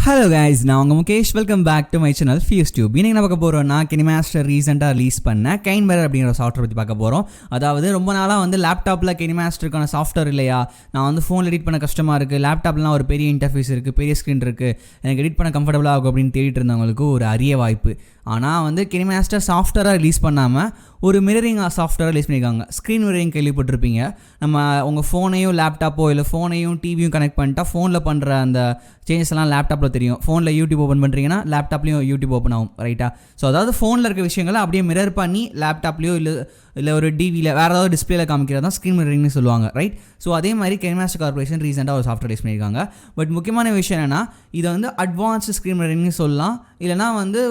Hello guys, நான் உங்க Mukesh. Welcome back to my channel FuseTube. இன்னைக்கு நம்ம பார்க்க போறோம்னா KineMaster ரீசெண்டா ரிலீஸ் பண்ண KineMaster அப்படிங்கிற சாஃப்ட்வேர் பத்தி பார்க்க போறோம். அதாவது ரொம்ப நாளா லேப்டாப்ல KineMasterக்கான சாஃப்ட்வேர் இல்லையா, நான் ஃபோன்ல எடிட் பண்ண கஷ்டமா இருக்கு, லேப்டாப்லாம் ஒரு பெரிய இன்டர்ஃபேஸ் இருக்கு, பெரிய ஸ்கிரீன் இருக்கு, எனக்கு எடிட் பண்ண கம்ஃபர்டபுளா ஆகும் அப்படின்னு தேடிட்டு இருந்தவங்களுக்கு ஒரு அரிய வாய்ப்பு. ஆனால் KineMaster சாஃப்ட்வேராக ரிலீஸ் பண்ணாமல் ஒரு மிரரிங் சாஃப்ட்வேராக ரிலீஸ் பண்ணியிருக்காங்க. ஸ்க்ரீன் மிரரிங் கேள்விப்பட்டிருப்பீங்க. நம்ம உங்கள் ஃபோனையும் லேப்டாப்போ இல்லை ஃபோனையும் டிவியும் கனெக்ட் பண்ணிட்டா ஃபோனில் பண்ணுற அந்த சேஞ்சஸ் எல்லாம் லேப்டாப்பில் தெரியும். ஃபோனில் யூடியூப் ஓப்பன் பண்ணுறீங்கன்னா லேப்டாப்லேயும் யூடியூப் ஓப்பன் ஆகும், ரைட்டா? ஸோ அதாவது ஃபோனில் இருக்க விஷயங்களை அப்படியே மிரர் பண்ணி லேப்டாப்லேயோ இல்லை ஒரு டிவியில் வேறு ஏதாவது டிஸ்பிளேல காமிக்கிறது தான் ஸ்க்ரீன் மிரரிங்னு சொல்லுவாங்க, ரைட்? ஸோ அதே மாதிரி KineMaster கார்பரேஷன் ரீசெண்டாக ஒரு சாஃப்ட்வேர் ரிலீஸ் பண்ணியிருக்காங்க. பட் முக்கியமான விஷயம் என்னென்னா, இதை அட்வான்ஸ்டு ஸ்க்ரீன் மிரரிங்னு சொல்லலாம். இல்லைனா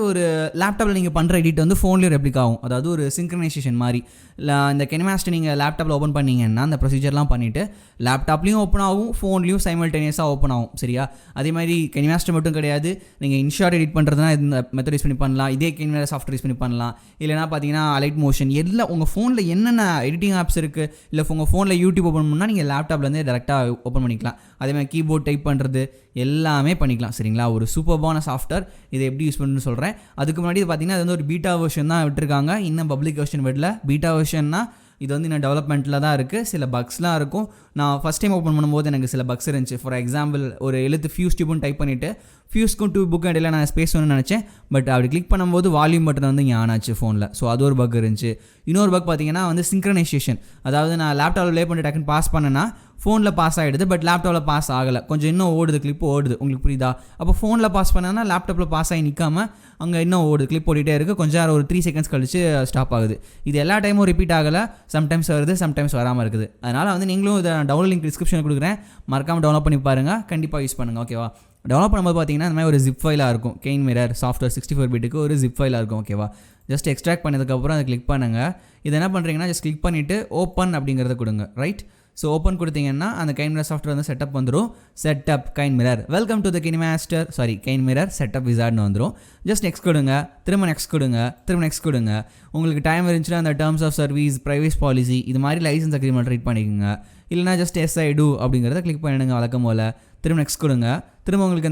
ஒரு லேப்டாப்பில் நீங்கள் பண்ணுற எடிட் ஃபோன்லேயும் ரெப்ளிக் ஆகும். அதாவது ஒரு சிங்க்ரனைசேஷன் மாதிரி. இல்லை இந்த KineMaster நீங்கள் லேப்டாப்பில் ஓப்பன் பண்ணிங்கன்னா அந்த ப்ரொசீஜர்லாம் பண்ணிவிட்டு லேப்டாப்லேயும் ஓப்பன் ஆகும், ஃபோன்லேயும் சைமல்டேனியஸாக ஓப்பன் ஆகும், சரியா? அதே மாதிரி KineMaster மட்டும் கிடையாது, நீங்கள் இன்ஷாட் எடிட் பண்ணுறதுனா இந்த மெத்தட் யூஸ் பண்ணி பண்ணலாம். இதே KineMaster சாஃப்ட்வேர் யூஸ் பண்ணி பண்ணலாம். இல்லைனா பார்த்தீங்கன்னா அலைட் மோஷன் எல்லாம் உங்கள் ஃபோனில் என்னென்ன எடிட்டிங் ஆப்ஸ் இருக்குது, இல்லை உங்கள் ஃபோனில் யூடியூப் ஓப்பன் பண்ணால் நீங்கள் லேப்டாப்லேருந்தே டேரெக்டாக ஓப்பன் பண்ணிக்கலாம். அதேமாதிரி கீபோர்ட் டைப் பண்ணுறது எல்லாமே பண்ணிக்கலாம், சரிங்களா? ஒரு சூப்பர்பான சாஃப்ட்வேர். இதை எப்படி யூஸ் பண்ணுன்னு சொல்கிறேன். அதுக்கு முன்னாடி பார்த்தீங்கன்னா அது ஒரு பீட்டா வெர்ஷன் தான் விட்டுருக்காங்க, இன்னும் பப்ளிக் வெர்ஷன் விடல. பீட்டா வெர்ஷன்னா இது இன்னும் டெவலப்மெண்ட்டில் தான் இருக்குது. சில பக்ஸ்லாம் இருக்கும். நான் ஃபஸ்ட் டைம் ஓப்பன் பண்ணும்போது எனக்கு சில பக்ஸ் இருந்துச்சு. ஃபார் எக்ஸாம்பிள், ஒரு எழுத்து FuseTubeன்னு டைப் பண்ணிவிட்டு ஃபியூஸ்க்கும் புக்கும் இடையில நான் ஸ்பேஸ் ஒன்று நினச்சேன். பட் அப்படி கிளிக் பண்ணும்போது வால்யூம் பட்டன் இங்கே ஆன் ஆச்சு ஃபோனில். ஸோ அது ஒரு பக் இருந்துச்சு. இன்னொரு பக் பார்த்தீங்கன்னா சிங்க்ரனைசேஷன். அதாவது நான் லேப்டாப்பில் ப்ளே பண்ணி டக்குன்னு பாஸ் பண்ணேன்னா ஃபோனில் பாஸ் ஆகிடுது, பட் லேப்டாப்பில் பாஸ் ஆகலை. கொஞ்சம் இன்னும் ஓடுது, கிளிப் ஓடுது. உங்களுக்கு புரியுதா? அப்போ ஃபோனில் பாஸ் பண்ணேன்னா லேப்டாப்பில் பாஸ் ஆகி நிற்காமல் அங்கே இன்னும் ஓடுது, கிளிப் ஓடிட்டே இருக்குது. கொஞ்சம் நேரம் ஒரு 3 செகண்ட்ஸ் கழிச்சு ஸ்டாப் ஆகுது. இது எல்லா டைமும் ரிப்பீட் ஆகலை. சம்டைம்ஸ் வருது, சம்டைம்ஸ் வராமல் இருக்குது. அதனால் நீங்களும் இதை டவுன்லோட் லிங்க் டிஸ்கிரிப்ஷனில் கொடுக்குறேன், மறக்காமல் டவுன்லோட் பண்ணி பாருங்கள். கண்டிப்பாக யூஸ் பண்ணுங்கள், ஓகேவா? டெவலப் பண்ணும்போது பார்த்தீங்கன்னா இந்த மாதிரி ஒரு ஜிப் ஃபைலாக இருக்கும். KineMaster சாஃப்ட்வேர் 64 பிட்டுக்கு ஒரு ஜிப் ஃபைலாக இருக்கும், ஓகேவா? ஜஸ்ட் எக்ஸ்ட்ராக்ட் பண்ணதுக்கப்புறம் அதை கிளிக் பண்ணுங்கள். இது என்ன பண்ணுறீங்கன்னா, ஜஸ்ட் கிளிக் பண்ணிவிட்டு ஓப்பன் அப்படிங்கிறத கொடுங்க, ரைட்? ஸோ ஓப்பன் கொடுத்தீங்கன்னா அந்த KineMaster சாஃப்ட்வேர் செட்டப் வந்துடும். Setup KineMaster, welcome to the KineMaster setup விசார்ட்னு வந்துடும். ஜஸ்ட் நெக்ஸ்ட் கொடுங்க, திரும்ப நெக்ஸ்ட் கொடுங்க, திரும்ப நெக்ஸ்ட் கொடுங்க. உங்களுக்கு டைம் இருந்துச்சுன்னா அந்த terms of service, privacy policy, இது மாதிரி லைசன்ஸ் அக்ரிமெண்ட் ரீட் பண்ணிக்கோங்க. இல்லைனா ஜஸ்ட் I do அப்படிங்கிறத கிளிக் பண்ணிடுங்க வழக்கம் போல். திரும்ப நெக்ஸ்ட் கொடுங்க. திரும்ப உங்களுக்கு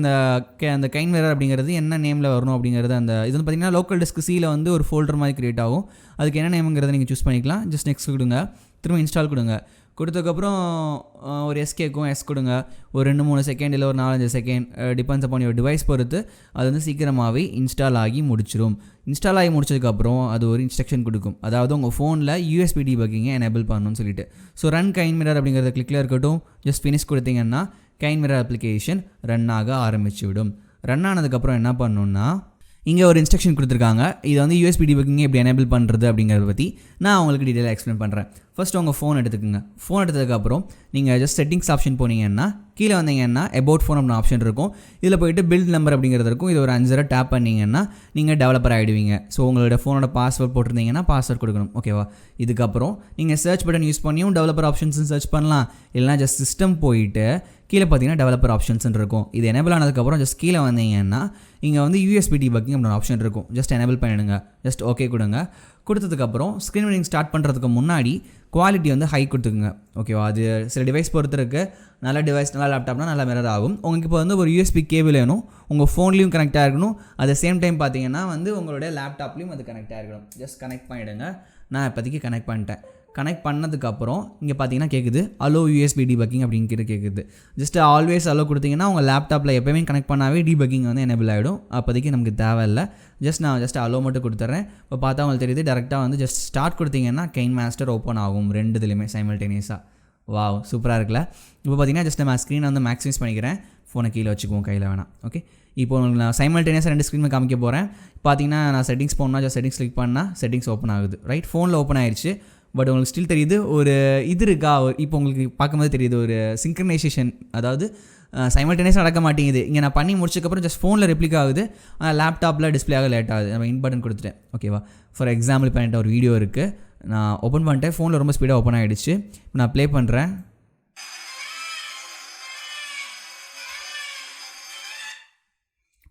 அந்த KineMaster அப்படிங்கிறது என்ன நேமில் வரணும் அப்படிங்கிறது இது பார்த்தீங்கன்னா லோக்கல் டிஸ்க் சியில் ஒரு ஃபோல்டர் மாதிரி க்ரியேட் ஆகும். அதுக்கு என்ன நேமுங்கிறத நீங்கள் சூஸ் பண்ணிக்கலாம். ஜஸ்ட் நெக்ஸ்ட் கொடுங்க, திரும்ப இன்ஸ்டால் கொடுங்க. கொடுத்ததுக்கப்புறம் ஒரு எஸ் கேட்கும், எஸ் கொடுங்க. ஒரு 2-3 செகண்ட் இல்லை ஒரு 4-5 second, depends upon your device பொறுத்து அது சீக்கிரமாகவே இன்ஸ்டால் ஆகி முடிச்சிடும். இன்ஸ்டால் ஆகி முடிச்சதுக்கப்புறம் அது ஒரு இன்ஸ்ட்ரக்ஷன் கொடுக்கும். அதாவது உங்கள் ஃபோனில் USB debugging-ஐ எனேபிள் பண்ணணும்னு சொல்லிட்டு. ஸோ ரன் KineMaster அப்படிங்கிறத கிளிக்கில் இருக்கட்டும். ஜஸ்ட் ஃபினிஷ் கொடுத்தீங்கன்னா KineMaster அப்ளிகேஷன் ரன் ஆக ஆரம்பிச்சு விடும். ரன் ஆனதுக்கப்புறம் என்ன பண்ணணுன்னா, இங்கே ஒரு இன்ஸ்ட்ரக்ஷன் கொடுத்துருக்காங்க. இது USB debugging-ஐ எப்படி எனேபிள் பண்ணுறது அப்படிங்கிறத பற்றி நான் உங்களுக்கு டீட்டெயிலாக எக்ஸ்பிளைன் பண்ணுறேன். ஃபர்ஸ்ட் உங்கள் ஃபோன் எடுத்துக்கோங்க. ஃபோன் எடுத்ததுக்கப்புறம் நீங்கள் ஜஸ்ட் செட்டிங்ஸ் ஆப்ஷன் போனீங்கன்னா கீழே வந்தீங்கன்னா அபவுட் ஃபோன் அப்படின்னு ஆப்ஷன் இருக்கும். இதில் போய்ட்டு பில்ட் நம்பர் அப்படிங்கிறது இருக்கும். இது ஒரு 5 டேப் பண்ணிங்கன்னா நீங்கள் டெவலப்பர் ஆகிடுவீங்க. ஸோ உங்களோட ஃபோனோட பாஸ்வேர்ட் போட்டிருந்தீங்கன்னா பாஸ்வேர்ட் கொடுக்கணும், ஓகேவா? இதுக்கப்புறம் நீங்கள் சர்ச் பட்டன் யூஸ் பண்ணியும் டெவலப்பர் ஆப்ஷன்ஸும் சர்ச் பண்ணலாம். இல்லைனா ஜஸ்ட் சிஸ்டம் போயிட்டு கீழே பார்த்தீங்கன்னா டெவலப்பர் ஆப்ஷன்ஸ் இருக்கும். இது எனேபிள் ஆனதுக்கப்புறம் ஜஸ்ட் கீழே வந்தீங்கன்னா இங்கே USB debugging அப்படின்னு ஆப்ஷன் இருக்கும். ஜஸ்ட் எனேபிள் பண்ணிடுங்க. ஜஸ்ட் ஓகே கொடுங்க. கொடுத்ததுக்கப்புறம் ஸ்க்ரீன் ரீடிங் ஸ்டார்ட் பண்ணுறதுக்கு முன்னாடி குவாலிட்டி ஹை கொடுத்துக்குங்க, ஓகேவா? அது சில டிவைஸ் பொறுத்து இருக்குது. நல்ல டிவைஸ், நல்ல லேப்டாப்னா நல்லா மிரர் ஆகும். உங்களுக்கு இப்போ ஒரு USB கேபிள் வேணும், உங்கள் ஃபோன்லேயும் கனெக்ட் ஆகிருக்கணும். அட் த சேம் டைம் பார்த்தீங்கன்னா உங்களுடைய லேப்டாப்லேயும் அது கனெக்ட் ஆகிருக்கணும். ஜஸ்ட் கனெக்ட் பண்ணிவிடுங்க. நான் இப்போதைக்கு கனெக்ட் பண்ணிட்டேன். கனெக்ட் பண்ணதுக்கப்புறம் இங்கே பார்த்தீங்கன்னா கேட்குது அலோ USB debugging அப்படின்னு கேட்குது. ஜஸ்ட் ஆல்வேஸ் அலோ கொடுத்தீங்கன்னா உங்கள் லேப்டாப்பில் எப்போயுமே கனெக்ட் பண்ணாவே debugging எனேபிள் ஆகிடும். அப்போதைக்கு நமக்கு தேவையில்லை. நான் அலோ மட்டும் கொடுத்துட்றேன். இப்போ பார்த்தா உங்களுக்கு தெரியுது, டேரெக்டாக ஜஸ்ட் ஸ்டார்ட் கொடுத்தீங்கன்னா KineMaster ஓப்பன் ஆகும் 2 இதுலையுமே சைமல்டேனியஸாக. வாவ், சூப்பராக இருக்குல்ல? இப்போ பார்த்தீங்கன்னா ஜஸ்ட் நான் ஸ்க்ரீனை மேக்ஸிமைஸ் பண்ணிக்கிறேன். ஃபோனை கீழே வச்சுக்குவோம், கையில் வேணாம், ஓகே? இப்போ உங்களுக்கு நான் சைமல்டேனியஸாக 2 ஸ்க்ரீன் காமிக்க போகிறேன். பார்த்தீங்கன்னா நான் செட்டிங்ஸ் போனால் ஜஸ்ட் செட்டிங்ஸ் கிளிக் பண்ணால் செட்டிங்ஸ் ஓப்பன் ஆகுது, ரைட்? ஃபோனில் ஓப்பன் ஆயிடுச்சு. பட் உங்களுக்கு ஸ்டில் தெரியுது ஒரு இது இருக்கா? இப்போ உங்களுக்கு பார்க்கும்போது தெரியுது ஒரு சிங்க்ரனைசேஷன், அதாவது சைமல்டேனியஸாக நடக்க மாட்டேங்குது. இங்கே நான் பண்ணி முடிச்சதுக்கப்புறம் ஜஸ்ட் ஃபோனில் ரெப்ளிக் ஆகுது, ஆனால் லேப்டாப்பில் டிஸ்பிளே ஆக லேட் ஆகுது. நம்ம இன்பட்டன் கொடுத்துட்டேன், ஓகேவா? ஃபார் எக்ஸாம்பிள் இப்போ என்கிட்ட ஒரு வீடியோ இருக்குது, நான் ஓப்பன் பண்ணிட்டேன். ஃபோனில் ரொம்ப ஸ்பீடாக ஓப்பன் ஆகிடுச்சு. நான் ப்ளே பண்ணுறேன்.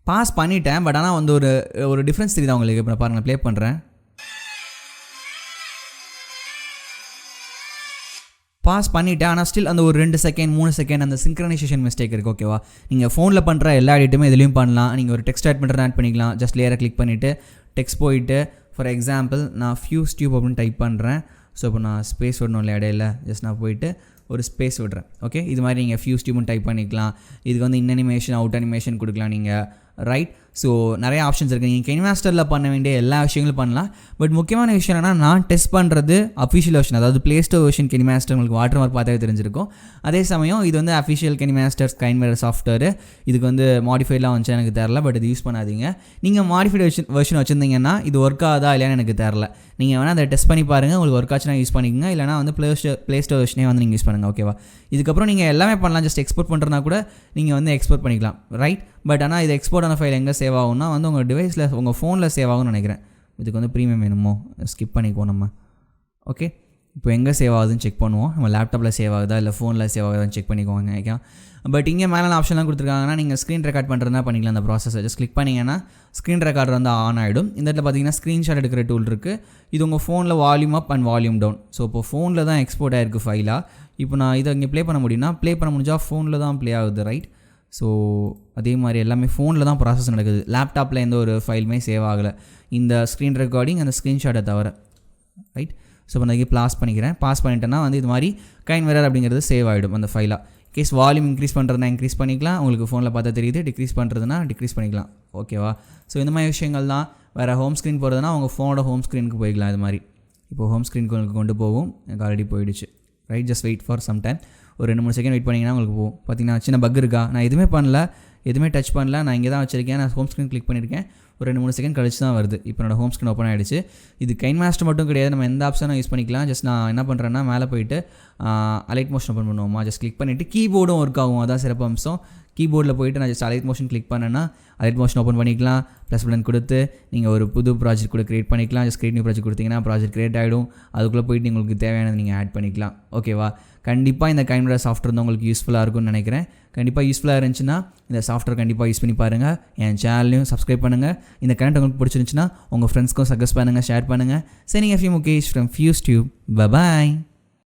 பாஸ் பண்ணிட்டேன். பட் ஆனால் ஒரு டிஃப்ரென்ஸ் தெரியுது உங்களுக்கு. இப்போ நான் பாருங்கள், ப்ளே பண்ணுறேன். பாஸ் பண்ணிவிட்டு ஆனால் ஸ்டில் அந்த ஒரு 2 செகண்ட் 3 செகண்ட் அந்த சிங்க்ரனைசேஷன் மிஸ்டேக் இருக்குது. ஓகேவா, நீங்கள் ஃபோனில் பண்ணுற எல்லா எடிட்டுமே இதுலேயும் பண்ணலாம். நீங்கள் ஒரு டெக்ஸ்ட் ஆட் பண்ணுறதை ஆட் பண்ணிக்கலாம். ஜஸ்ட் லேயரை கிளிக் பண்ணிவிட்டு டெக்ஸ்ட் போயிட்டு ஃபார் எக்ஸாம்பிள் நான் ஃபியூஸ் டியூப் அப்படின்னு டைப் பண்ணுறேன். ஸோ இப்போ நான் ஸ்பேஸ் விடணும் இல்லை இடையில, ஜஸ்ட் நான் போயிட்டு ஒரு ஸ்பேஸ் விடுறேன். ஓகே, இது மாதிரி நீங்கள் ஃபியூஸ் டியூப்னு டைப் பண்ணிக்கலாம். இதுக்கு வந்து இன் அனிமேஷன் அவுட் அனிமேஷன் கொடுக்கலாம் நீங்கள், ரைட். ஸோ நிறைய ஆப்ஷன்ஸ் இருக்குது. நீங்கள் KineMasterல பண்ண வேண்டிய எல்லா விஷயங்களும் பண்ணலாம். பட் முக்கியமான விஷயம் என்னன்னா, நான் டெஸ்ட் பண்ணுறது அஃபிஷியல் வெர்ஷன், அதாவது ப்ளே ஸ்டோர் வெர்ஷன் KineMaster. உங்களுக்கு வாட்டர் மார்க் பார்த்தாவே தெரிஞ்சிருக்கும். அதே சமயம் இது வந்து அஃபிஷியல் KineMaster KineMaster சாஃப்ட்வேர். இதுக்கு வந்து மாடிஃபைட்லாம் வந்துச்சு எனக்கு தெரில, பட் இது யூஸ் பண்ணாதீங்க. நீங்கள் மாடிஃபைட் வெர்ஷன் வச்சுருந்தீங்கன்னா இது ஒர்க் ஆகுதா இல்லையான்னு எனக்கு தெரில. நீங்கள் வேணால் அதை டெஸ்ட் பண்ணி பாருங்கள். உங்களுக்கு ஒர்க் ஆச்சுன்னா யூஸ் பண்ணிக்கோங்க, இல்லைனா வந்து ப்ளே ஸ்டோர் வெர்ஷனே வந்து நீங்கள் யூஸ் பண்ணுங்கள். ஓகேவா, இதுக்கப்புறம் நீங்கள் எல்லாமே பண்ணலாம். ஜஸ்ட் எக்ஸ்போர்ட் பண்ணுறதுனா கூட நீங்கள் வந்து எக்ஸ்போர்ட் பண்ணிக்கலாம், ரைட். பட் ஆனால் இது எக்ஸ்போர்ட் ஆன ஃபைல் எங்கே சேவ் ஆகும்னா வந்து உங்கள் டிவைஸில் உங்கள் ஃபோனில் சேவ் ஆகும்னு நினைக்கிறேன். இதுக்கு வந்து ப்ரீமியம் வேணுமோ, ஸ்கிப் பண்ணிக்குவோம் நம்ம. ஓகே, இப்போ எங்கே சேவ் ஆகுதுன்னு செக் பண்ணுவோம். நம்ம லேப்டாப்பில் சேவ் ஆகுதா இல்லை ஃபோனில் சேவ் ஆகுதான்னு செக் பண்ணிக்கோங்க. ஓகே, பட் இங்கே மேலே ஆப்ஷன்லாம் கொடுத்துருக்காங்கன்னா நீங்கள் ஸ்க்ரீன் ரெக்கார்ட் பண்ணுறதுனா பண்ணிக்கலாம். அந்த ப்ராசஸை ஜஸ்ட் கிளிக் பண்ணிங்கன்னா ஸ்க்ரீன் ரெக்கார்டர் வந்து ஆன் ஆகிடும். இந்த இடத்துல பார்த்தீங்கன்னா ஸ்க்ரீன்ஷாட் எடுக்கிற டூல் இருக்குது. இது உங்கள் ஃபோனில் volume up and volume down. So இப்போ ஃபோனில் தான் எக்ஸ்போர்ட் ஆகிருக்கு ஃபைலாக. இப்போ நான் இதை இங்கே ப்ளே பண்ண முடியும்னா ப்ளே பண்ண முடிஞ்சால் ஃபோனில் தான் ப்ளே ஆகுது, ரைட். ஸோ அதே மாதிரி எல்லாமே ஃபோனில் தான் ப்ராசஸ் நடக்குது. லேப்டாப்பில் எந்த ஒரு ஃபைலுமே சேவ் ஆகலை, இந்த ஸ்க்ரீன் ரெக்கார்டிங் அந்த ஸ்க்ரீன்ஷாட்டை தவிர, ரைட். ஸோ இப்போ நான் இங்கே பாஸ் பண்ணிட்டேன்னா வந்து இது மாதிரி KineMaster அப்படிங்கிறது சேவ் ஆகிடும் அந்த ஃபைலாக. கேஸ் வால்யூம் இன்க்ரீஸ் பண்ணுறதுனா இன்க்ரீஸ் பண்ணிக்கலாம், உங்களுக்கு ஃபோனில் பார்த்தா தெரியுது. டிக்ரீஸ் பண்ணுறதுனா டிக்ரீஸ் பண்ணிக்கலாம். ஓகேவா, ஸோ இந்த மாதிரி விஷயங்கள் தான். வேறு ஹோம் ஸ்க்ரீன் போகிறதுனா உங்கள் ஃபோனோட ஹோம் ஸ்க்ரீனுக்கு போய்க்கலாம். இது மாதிரி இப்போ ஹோம் ஸ்க்ரீனுக்கு உங்களுக்கு கொண்டு போகும். எனக்கு ஆல்ரெடி போயிடுச்சு, right. Just wait for some time, ஒரு 2-3 செகண்ட் வெயிட் பண்ணிங்கன்னா உங்களுக்கு போகும். பார்த்தீங்கன்னா சின்ன பக் இருக்கா, நான் எதுவுமே பண்ணல, எதுவுமே டச் பண்ணல, நான் இங்கே தான் வச்சிருக்கேன். நான் ஹோம் ஸ்க்ரீன் கிளிக் பண்ணியிருக்கேன், ஒரு 2-3 செகண்ட் கழிச்சு தான் வருது. இப்போ என்னோட ஹோம் ஸ்க்ரீன் ஓப்பன் ஆகிடுச்சு. இது KineMaster மட்டும் கிடையாது, நம்ம எந்த ஆப்ஷனும் யூஸ் பண்ணிக்கலாம். ஜஸ்ட் நான் என்ன பண்ணுறேன்னா மேலே போயிட்டு அலைட் மோஷன் ஓப்பன் பண்ணுவோமா, ஜஸ்ட் கிளிக் பண்ணிவிட்டு கீபோர்டும் ஒர்க் ஆகும். அதான் சிறப்பு அம்சம். கீபோர்டில் போயிட்டு நான் ஜஸ்ட் அலைட் மோஷன் கிளிக் பண்ணேன்னா அலைட் மோஷன் ஓப்பன் பண்ணிக்கலாம். ப்ளஸ் பட்டன் கொடுத்து நீங்கள் ஒரு புது ப்ராஜெக்ட் கூட க்ரியேட் பண்ணிக்கலாம். ஜஸ்ட் க்ரியேட் நியூ ப்ராஜெக்ட் கொடுத்தீங்கன்னா ப்ராஜெக்ட் க்ரியேட் ஆகிடும். அதுக்குள்ளே போயிட்டு உங்களுக்கு தேவையானது நீங்கள் ஆட் பண்ணிக்கலாம். ஓகேவா, கண்டிப்பாக இந்த KineMaster சாஃப்ட்வேர் வந்து உங்களுக்கு யூஸ்ஃபுல்லாக இருக்கும்னு நினைக்கிறேன். கண்டிப்பாக யூஸ்ஃபுல்லாக இருந்துச்சுன்னா இந்த சாஃப்ட்வேர் கண்டிப்பாக யூஸ் பண்ணி பாருங்கள். என் சேனலையும் சப்ஸ்கிரைப் பண்ணுங்கள். இந்த கனெக்ட் உங்களுக்கு பிடிச்சிருந்துச்சுன்னா உங்கள் ஃப்ரெண்ட்ஸ்க்கும் சஜஸ்ட் பண்ணுங்கள், ஷேர் பண்ணுங்கள். சரி, நீங்கள் Mukesh from FuseTube. By.